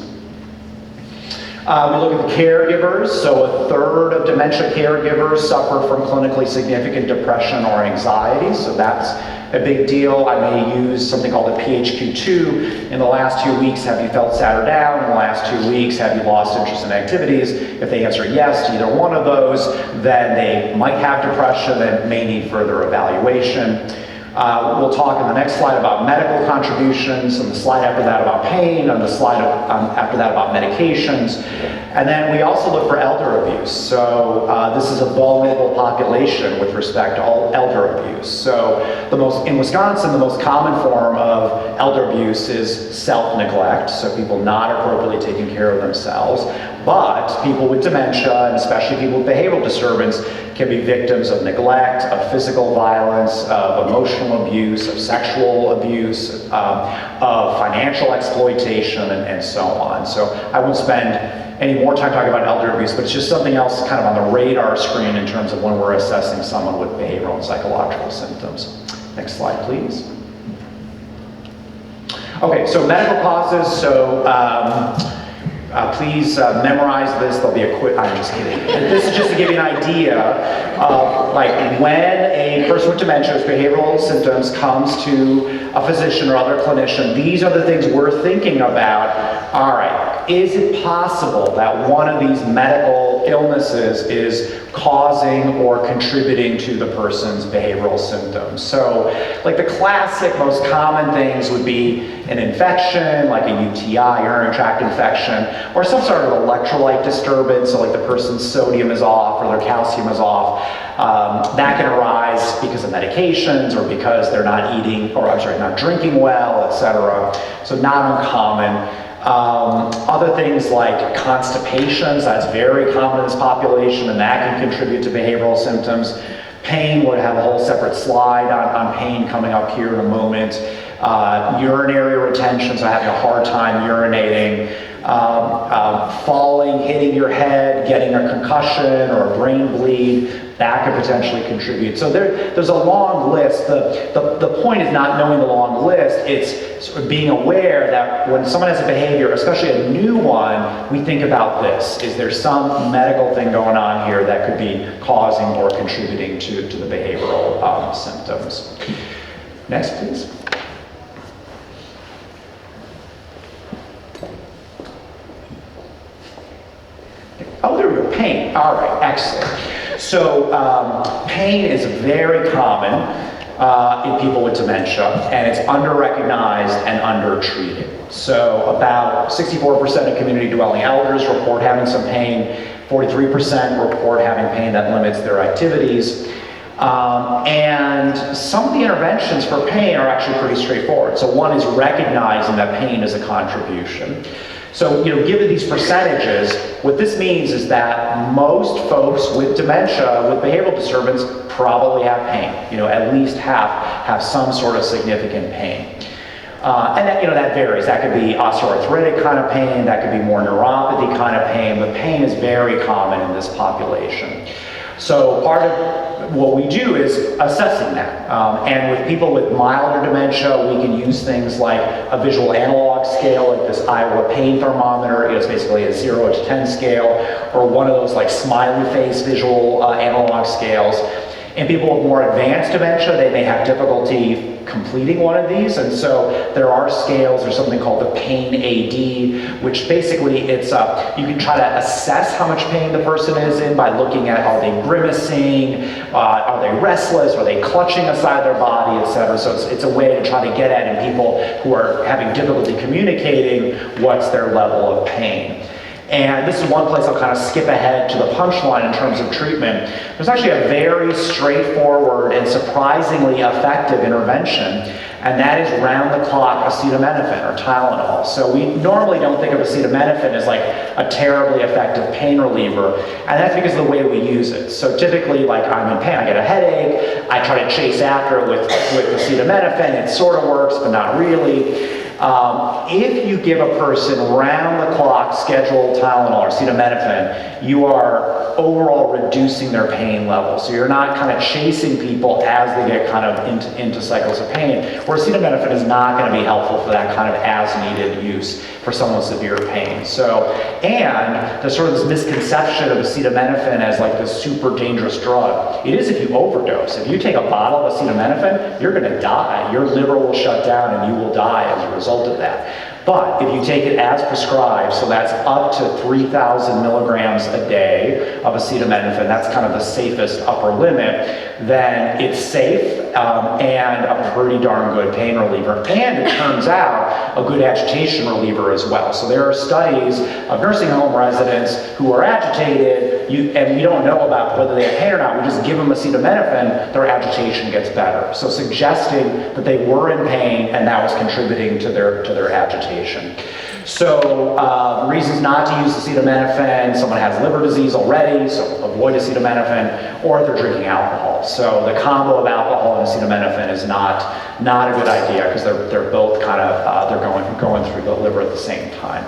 We look at the caregivers. So a third of dementia caregivers suffer from clinically significant depression or anxiety. So that's a big deal. I may use something called a PHQ-2. In the last 2 weeks, have you felt sad or down? In the last 2 weeks, have you lost interest in activities? If they answer yes to either one of those, then they might have depression and may need further evaluation. We'll talk in the next slide about medical contributions, and the slide after that about pain, and the slide after that about medications. And then we also look for elder abuse. So this is a vulnerable population with respect to all elder abuse. So in Wisconsin, the most common form of elder abuse is self-neglect, so people not appropriately taking care of themselves. But people with dementia, and especially people with behavioral disturbance, can be victims of neglect, of physical violence, of emotional abuse, of sexual abuse, of financial exploitation, and so on. So I won't spend any more time talking about elder abuse, but it's just something else kind of on the radar screen in terms of when we're assessing someone with behavioral and psychological symptoms. Next slide, please. Okay, so medical causes. So please memorize this. There'll be a quick, I'm just kidding. This is just to give you an idea of like when a person with dementia with behavioral symptoms comes to a physician or other clinician, these are the things we're thinking about. All right, is it possible that one of these medical illnesses is causing or contributing to the person's behavioral symptoms? So like the classic most common things would be an infection, like a UTI, urinary tract infection, or some sort of electrolyte disturbance, so like the person's sodium is off or their calcium is off. That can arise because of medications or because they're not eating, or I'm sorry, not drinking well, etc. So not uncommon. Other things like constipations, that's very common in this population, and that can contribute to behavioral symptoms. Pain, we're going to have a whole separate slide on pain coming up here in a moment. Urinary retention, so having a hard time urinating. Falling, hitting your head, getting a concussion or a brain bleed, that could potentially contribute. So there's a long list. The point is not knowing the long list, it's sort of being aware that when someone has a behavior, especially a new one, we think about this. Is there some medical thing going on here that could be causing or contributing to the behavioral symptoms? Next, please. Oh, there we go, pain. All right, excellent. So pain is very common in people with dementia, and it's under-recognized and under-treated. So about 64% of community-dwelling elders report having some pain, 43% report having pain that limits their activities. And some of the interventions for pain are actually pretty straightforward. So one is recognizing that pain is a contribution. So, given these percentages, what this means is that most folks with dementia, with behavioral disturbance, probably have pain. At least half have some sort of significant pain. And that varies. That could be osteoarthritic kind of pain, that could be more neuropathy kind of pain, but pain is very common in this population. So part of what we do is assessing that. And with people with milder dementia, we can use things like a visual analog scale, like this Iowa pain thermometer. It's basically a 0 to 10 scale, or one of those like smiley face visual analog scales. In people with more advanced dementia, they may have difficulty completing one of these, and so there are scales. There's something called the pain AD, which basically it's you can try to assess how much pain the person is in by looking at, are they grimacing, are they restless, are they clutching aside their body, etc. So it's a way to try to get at in people who are having difficulty communicating what's their level of pain. And this is one place I'll kind of skip ahead to the punchline in terms of treatment. There's actually a very straightforward and surprisingly effective intervention, and that is round-the-clock acetaminophen or Tylenol. So we normally don't think of acetaminophen as like a terribly effective pain reliever, and that's because of the way we use it. So typically, like I'm in pain, I get a headache, I try to chase after it with acetaminophen, it sort of works, but not really. If you give a person round-the-clock scheduled Tylenol or acetaminophen, you are overall reducing their pain level. So you're not kind of chasing people as they get kind of into cycles of pain, where acetaminophen is not going to be helpful for that kind of as-needed use for someone with severe pain. So, and there's sort of this misconception of acetaminophen as like this super dangerous drug. It is if you overdose. If you take a bottle of acetaminophen, you're going to die. Your liver will shut down and you will die as a result of that. But if you take it as prescribed, so that's up to 3,000 milligrams a day of acetaminophen, that's kind of the safest upper limit, then it's safe and a pretty darn good pain reliever. And it turns out a good agitation reliever as well. So there are studies of nursing home residents who are agitated, and we don't know about whether they have pain or not. We just give them acetaminophen, their agitation gets better. So suggesting that they were in pain and that was contributing to their agitation. So reasons not to use acetaminophen: someone has liver disease already, so avoid acetaminophen, or they're drinking alcohol. So the combo of alcohol and acetaminophen is not a good idea, because they're both kind of they're going through the liver at the same time.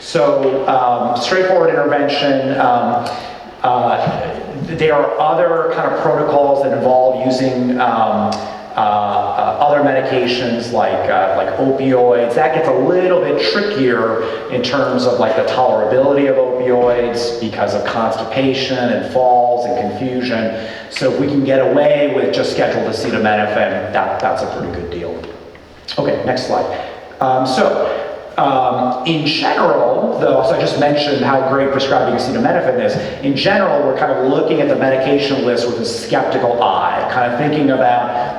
So straightforward intervention. There are other kind of protocols that involve using other medications like opioids. That gets a little bit trickier in terms of like the tolerability of opioids because of constipation and falls and confusion. So if we can get away with just scheduled acetaminophen, that's a pretty good deal. Okay, next slide. In general, though, so I just mentioned how great prescribing acetaminophen is. In general, we're kind of looking at the medication list with a skeptical eye, kind of thinking about,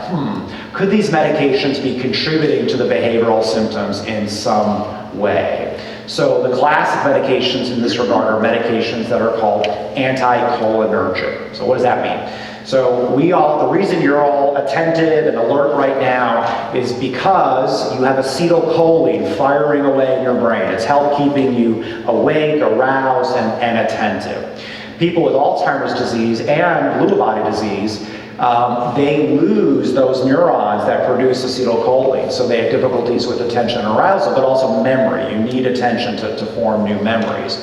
could these medications be contributing to the behavioral symptoms in some way? So the classic medications in this regard are medications that are called anticholinergic. So what does that mean? So the reason you're all attentive and alert right now is because you have acetylcholine firing away in your brain. It's helped keeping you awake, aroused, and attentive. People with Alzheimer's disease and Lewy body disease, they lose those neurons that produce acetylcholine. So they have difficulties with attention and arousal, but also memory. You need attention to form new memories.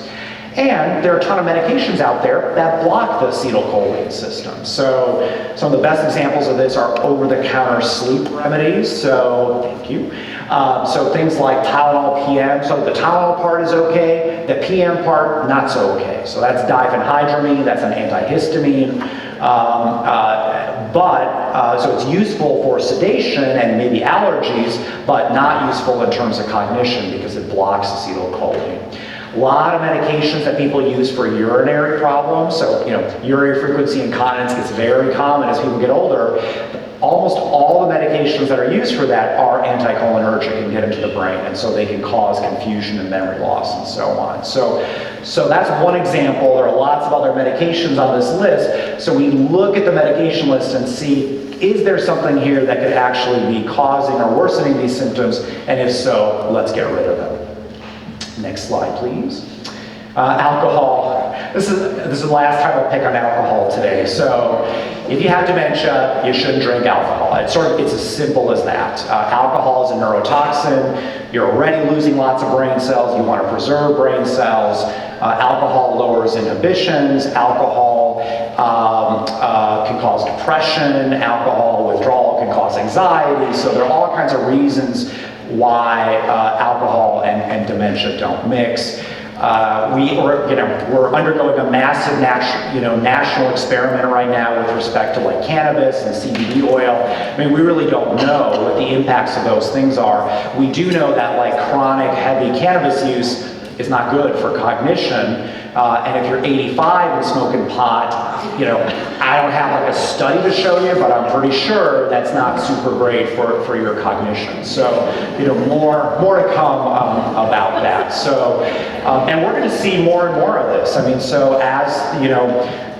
And there are a ton of medications out there that block the acetylcholine system. So some of the best examples of this are over-the-counter sleep remedies. So, thank you. So things like Tylenol PM. So the Tylenol part is okay. The PM part, not so okay. So that's diphenhydramine. That's an antihistamine. So it's useful for sedation and maybe allergies, but not useful in terms of cognition because it blocks acetylcholine. A lot of medications that people use for urinary problems, so urinary frequency incontinence gets very common as people get older. Almost all the medications that are used for that are anticholinergic and get into the brain, and so they can cause confusion and memory loss and so on. So that's one example. There are lots of other medications on this list. So we look at the medication list and see, is there something here that could actually be causing or worsening these symptoms? And if so, let's get rid of them. Next slide, please. Alcohol. This is the last time I'll pick on alcohol today. So if you have dementia, you shouldn't drink alcohol. It's as simple as that. Alcohol is a neurotoxin. You're already losing lots of brain cells. You want to preserve brain cells. Alcohol lowers inhibitions. Alcohol can cause depression. Alcohol withdrawal can cause anxiety. So there are all kinds of reasons why alcohol and dementia don't mix. We're undergoing a massive national experiment right now with respect to like cannabis and CBD oil. I mean, we really don't know what the impacts of those things are. We do know that like chronic heavy cannabis use is not good for cognition. And if you're 85 and smoking pot, I don't have like a study to show you, but I'm pretty sure that's not super great for your cognition. So, more to come about that. So, and we're going to see more and more of this. I mean, so as,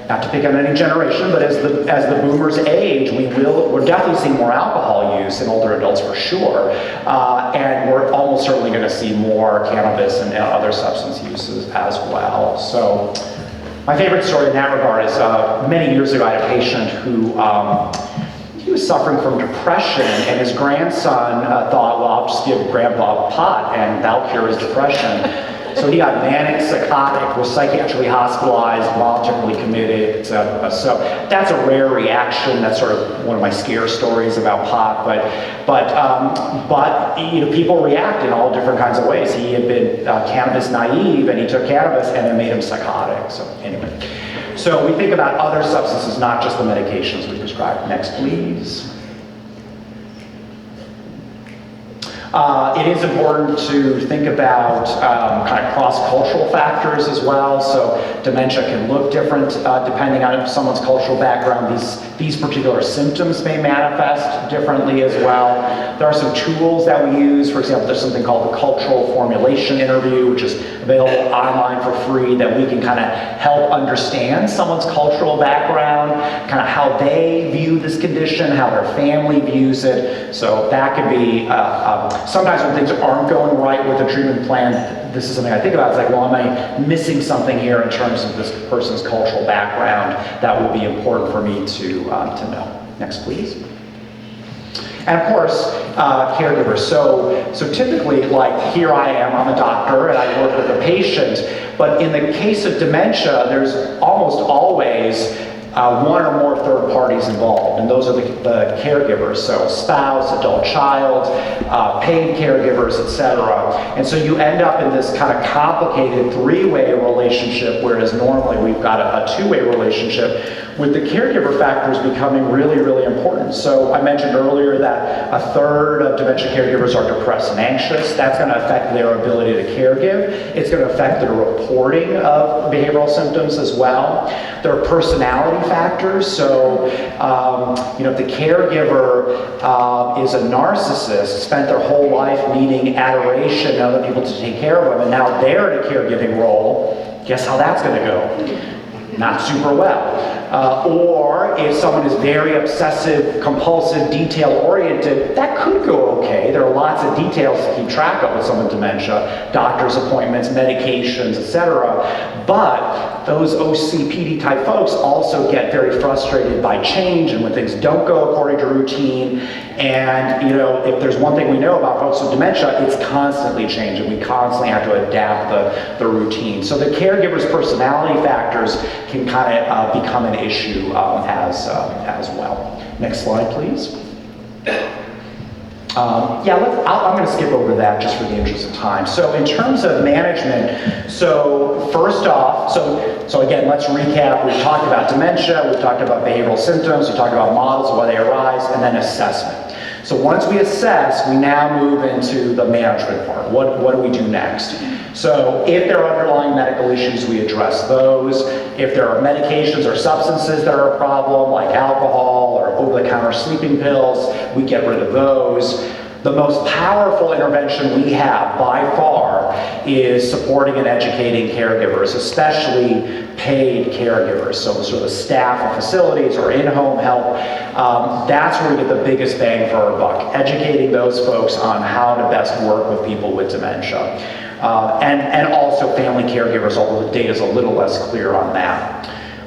not to pick on any generation, but as the boomers age, we're definitely seeing more alcohol use in older adults for sure, and we're almost certainly going to see more cannabis and other substance uses as well. So, my favorite story in that regard is many years ago I had a patient who he was suffering from depression, and his grandson thought, well, I'll just give grandpa pot and that'll cure his depression. So he got manic, psychotic, was psychiatrically hospitalized, voluntarily committed, etc. So that's a rare reaction. That's sort of one of my scare stories about pot. But people react in all different kinds of ways. He had been cannabis naive, and he took cannabis, and it made him psychotic. So anyway, so we think about other substances, not just the medications we prescribe. Next, please. It is important to think about kind of cross-cultural factors as well. So dementia can look different depending on someone's cultural background. These particular symptoms may manifest differently as well. There are some tools that we use. For example, there's something called the cultural formulation interview, which is available online for free, that we can kind of help understand someone's cultural background, kind of how they view this condition, how their family views it. So that could be sometimes when things aren't going right with a treatment plan, this is something I think about. It's like, well, am I missing something here in terms of this person's cultural background that will be important for me to know? Next, please. And of course, caregivers. So typically, like here I am, I'm a doctor and I work with a patient, but in the case of dementia, there's almost always one or more third parties involved, and those are the caregivers, so spouse, adult child, paid caregivers, etc. And so you end up in this kind of complicated three-way relationship, whereas normally we've got a two-way relationship, with the caregiver factors becoming really, really important. So I mentioned earlier that a third of dementia caregivers are depressed and anxious. That's going to affect their ability to caregive. It's going to affect their reporting of behavioral symptoms as well. There are personality factors. So, if the caregiver is a narcissist, spent their whole life needing adoration and other people to take care of them, and now they're in a caregiving role, guess how that's going to go? Not super well. Or if someone is very obsessive, compulsive, detail-oriented, that could go okay. There are lots of details to keep track of with someone with dementia, doctor's appointments, medications, etc. But those OCPD type folks also get very frustrated by change and when things don't go according to routine. And if there's one thing we know about folks with dementia, it's constantly changing. We constantly have to adapt the routine. So the caregiver's personality factors can kind of become an issue as well. Next slide, please. I'm going to skip over that just for the interest of time. So in terms of management, so first off, so again, let's recap. We've talked about dementia, we've talked about behavioral symptoms, we've talked about models of why they arise, and then assessment. So once we assess, we now move into the management part. What do we do next? So if there are underlying medical issues, we address those. If there are medications or substances that are a problem, like alcohol or over-the-counter sleeping pills, we get rid of those. The most powerful intervention we have by far is supporting and educating caregivers, especially paid caregivers, so sort of the staff of facilities or in-home help. That's where we get the biggest bang for our buck, educating those folks on how to best work with people with dementia. And also family caregivers, although the data is a little less clear on that.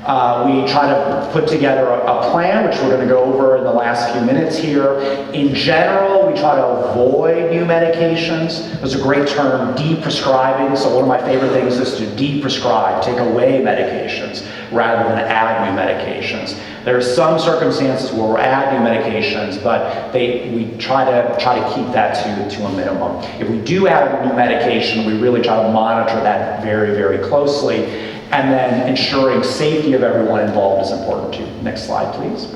We try to put together a plan, which we're going to go over in the last few minutes here. In general, we try to avoid new medications. There's a great term, de-prescribing. So one of my favorite things is to de-prescribe, take away medications rather than add new medications. There are some circumstances where we'll add new medications, but we try to keep that to a minimum. If we do add a new medication, we really try to monitor that very, very closely. And then ensuring safety of everyone involved is important too. Next slide, please.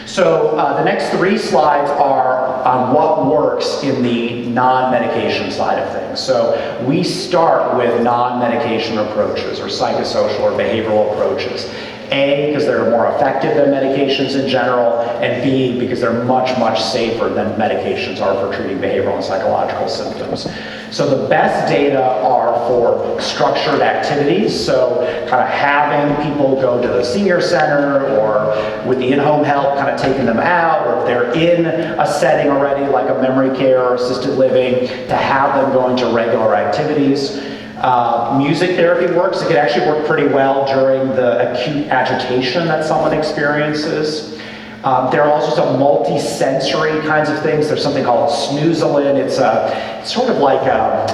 So the next 3 slides are on what works in the non-medication side of things. So we start with non-medication approaches or psychosocial or behavioral approaches. A, because they're more effective than medications in general, and B, because they're much, much safer than medications are for treating behavioral and psychological symptoms. So the best data are for structured activities, so kind of having people go to the senior center or with the in-home help, kind of taking them out, or if they're in a setting already like a memory care or assisted living, to have them going to regular activities. Music therapy works. It can actually work pretty well during the acute agitation that someone experiences. There are also some multi-sensory kinds of things. There's something called snoozolin. It's sort of like,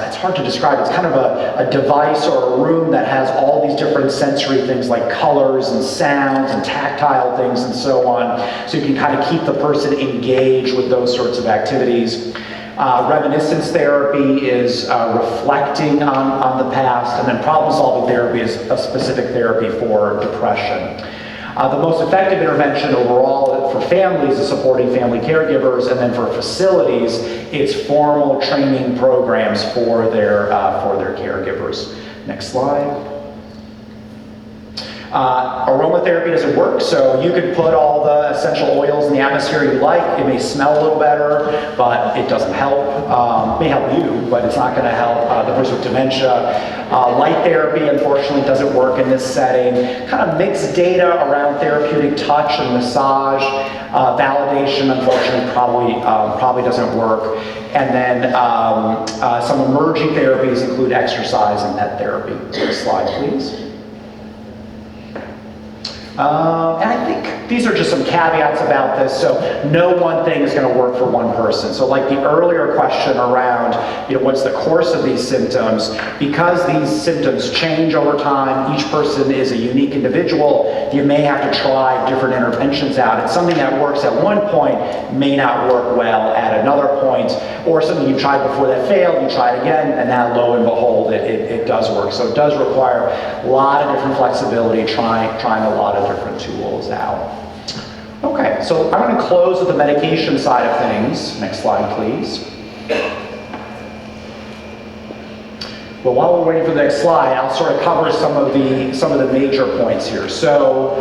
it's hard to describe. It's kind of a device or a room that has all these different sensory things like colors and sounds and tactile things and so on. So you can kind of keep the person engaged with those sorts of activities. Reminiscence therapy is reflecting on the past, and then problem-solving therapy is a specific therapy for depression. The most effective intervention overall for families is supporting family caregivers, and then for facilities, it's formal training programs for their caregivers. Next slide. Aromatherapy doesn't work, so you could put all the essential oils in the atmosphere you like. It may smell a little better, but it doesn't help. It may help you, but it's not going to help the person with dementia. Light therapy, unfortunately, doesn't work in this setting. Kind of mixed data around therapeutic touch and massage. Validation, unfortunately, probably doesn't work. And then some emerging therapies include exercise and pet therapy. Next slide, please. And I think these are just some caveats about this. So no one thing is going to work for one person. So like the earlier question around, what's the course of these symptoms? Because these symptoms change over time, each person is a unique individual, you may have to try different interventions out. And something that works at one point may not work well at another point, or something you tried before that failed, you try it again, and now lo and behold, it does work. So it does require a lot of different flexibility, trying a lot of different tools out. Okay, so I'm going to close with the medication side of things. Next slide, please. Well, while we're waiting for the next slide, I'll sort of cover some of the major points here. So,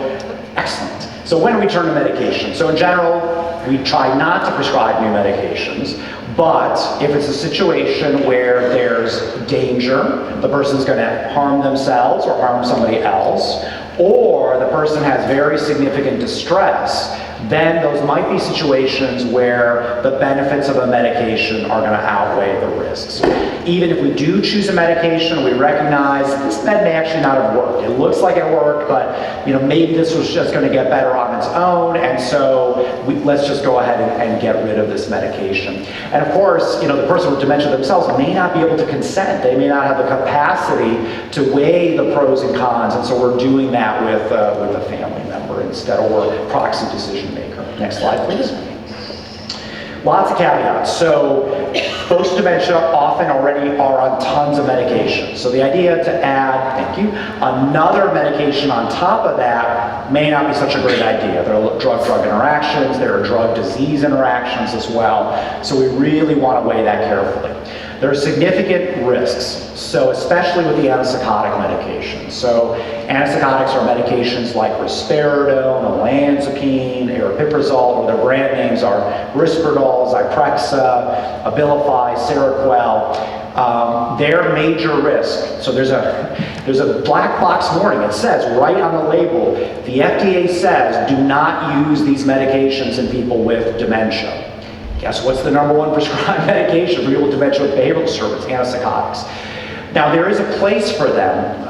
excellent. So when do we turn to medication? So in general, we try not to prescribe new medications, but if it's a situation where there's danger, the person's going to harm themselves or harm somebody else, or the person has very significant distress, then those might be situations where the benefits of a medication are going to outweigh the risks. Even if we do choose a medication, we recognize this med may actually not have worked. It looks like it worked, but maybe this was just going to get better on its own, and so let's just go ahead and get rid of this medication. And of course, the person with dementia themselves may not be able to consent. They may not have the capacity to weigh the pros and cons, and so we're doing that with a family member instead, or proxy decision maker. Next slide, please. Lots of caveats. So folks with dementia often already are on tons of medication. So the idea to add, thank you, another medication on top of that may not be such a great idea. There are drug-drug interactions, there are drug-disease interactions as well. So we really want to weigh that carefully. There are significant risks, so especially with the antipsychotic medications. So antipsychotics are medications like risperidone, olanzapine, aripiprazole, or their brand names are Risperdal, Zyprexa, Abilify, Seroquel. They're major risk. So there's a black box warning. It says right on the label, the FDA says do not use these medications in people with dementia. Guess what's the #1 prescribed medication for people with dementia with behavioral disturbance? Antipsychotics. Now, there is a place for them,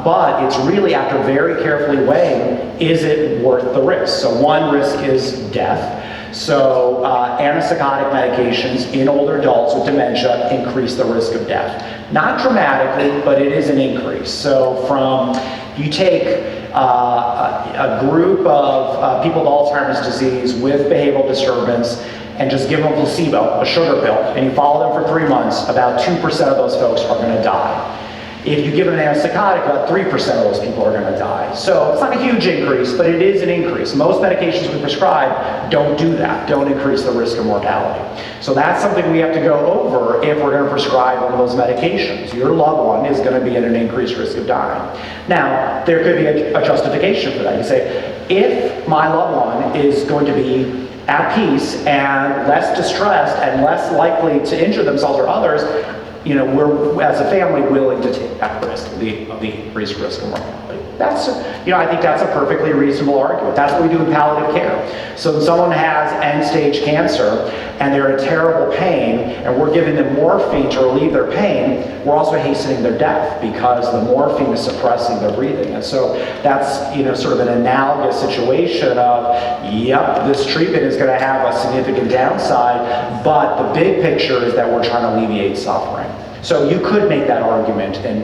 but it's really after very carefully weighing, is it worth the risk? So one risk is death. So antipsychotic medications in older adults with dementia increase the risk of death. Not dramatically, but it is an increase. So you take a group of people with Alzheimer's disease with behavioral disturbance and just give them a placebo, a sugar pill, and you follow them for 3 months, about 2% of those folks are going to die. If you give them an antipsychotic, about 3% of those people are going to die. So it's not a huge increase, but it is an increase. Most medications we prescribe don't do that, don't increase the risk of mortality. So that's something we have to go over if we're going to prescribe one of those medications. Your loved one is going to be at an increased risk of dying. Now, there could be a justification for that. You say, if my loved one is going to be at peace and less distressed and less likely to injure themselves or others, we're, as a family, willing to take that risk, the increased risk of mortality. That's, I think that's a perfectly reasonable argument. That's what we do in palliative care. So when someone has end-stage cancer and they're in terrible pain and we're giving them morphine to relieve their pain, we're also hastening their death because the morphine is suppressing their breathing. And so that's, sort of an analogous situation of, yep, this treatment is going to have a significant downside, but the big picture is that we're trying to alleviate suffering. So you could make that argument in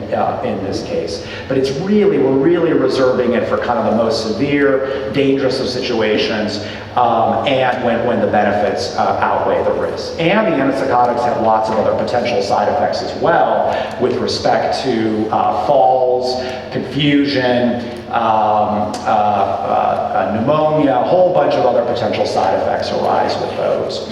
this case, but we're really reserving it for kind of the most severe, dangerous of situations, and when the benefits outweigh the risks. And the antipsychotics have lots of other potential side effects as well, with respect to falls, confusion, pneumonia, a whole bunch of other potential side effects arise with those.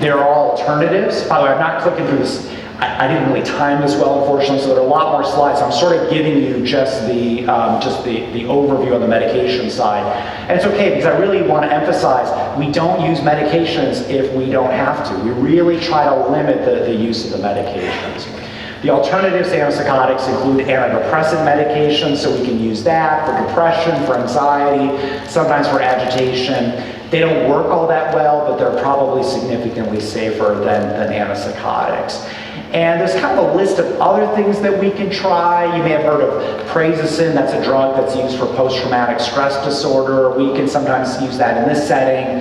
There are alternatives. By the way, I'm not clicking through this. I didn't really time this well, unfortunately, so there are a lot more slides. I'm sort of giving you just the overview on the medication side. And it's okay, because I really want to emphasize, we don't use medications if we don't have to. We really try to limit the use of the medications. The alternatives to antipsychotics include antidepressant medications, so we can use that for depression, for anxiety, sometimes for agitation. They don't work all that well, but they're probably significantly safer than antipsychotics. And there's kind of a list of other things that we can try. You may have heard of prazosin. That's a drug that's used for post-traumatic stress disorder. We can sometimes use that in this setting.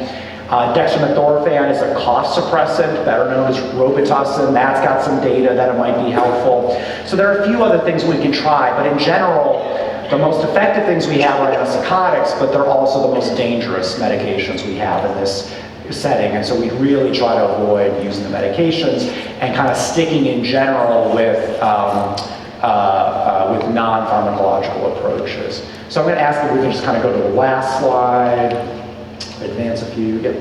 Dextromethorphan is a cough suppressant, better known as Robitussin. That's got some data that it might be helpful. So there are a few other things we can try, but in general, the most effective things we have are antipsychotics, but they're also the most dangerous medications we have in this setting, and so we really try to avoid using the medications and kind of sticking in general with non-pharmacological approaches. So I'm going to ask if we can just kind of go to the last slide, advance a few. There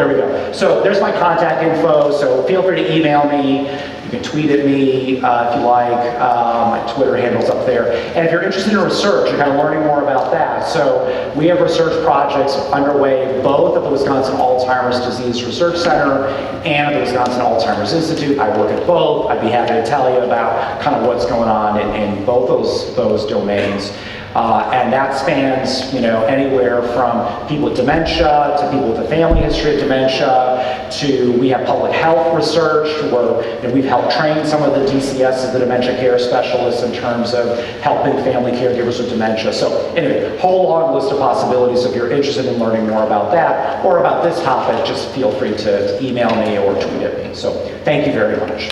we go. So there's my contact info, so feel free to email me. You can tweet at me if you like. My Twitter handle's up there. And if you're interested in research and kind of learning more about that, so we have research projects underway both at the Wisconsin Alzheimer's Disease Research Center and at the Wisconsin Alzheimer's Institute. I work at both. I'd be happy to tell you about kind of what's going on in both those domains. And that spans, anywhere from people with dementia to people with a family history of dementia to we have public health research where we've helped train some of the DCSs, the dementia care specialists, in terms of helping family caregivers with dementia. So anyway, whole long list of possibilities. If you're interested in learning more about that or about this topic, just feel free to email me or tweet at me. So thank you very much.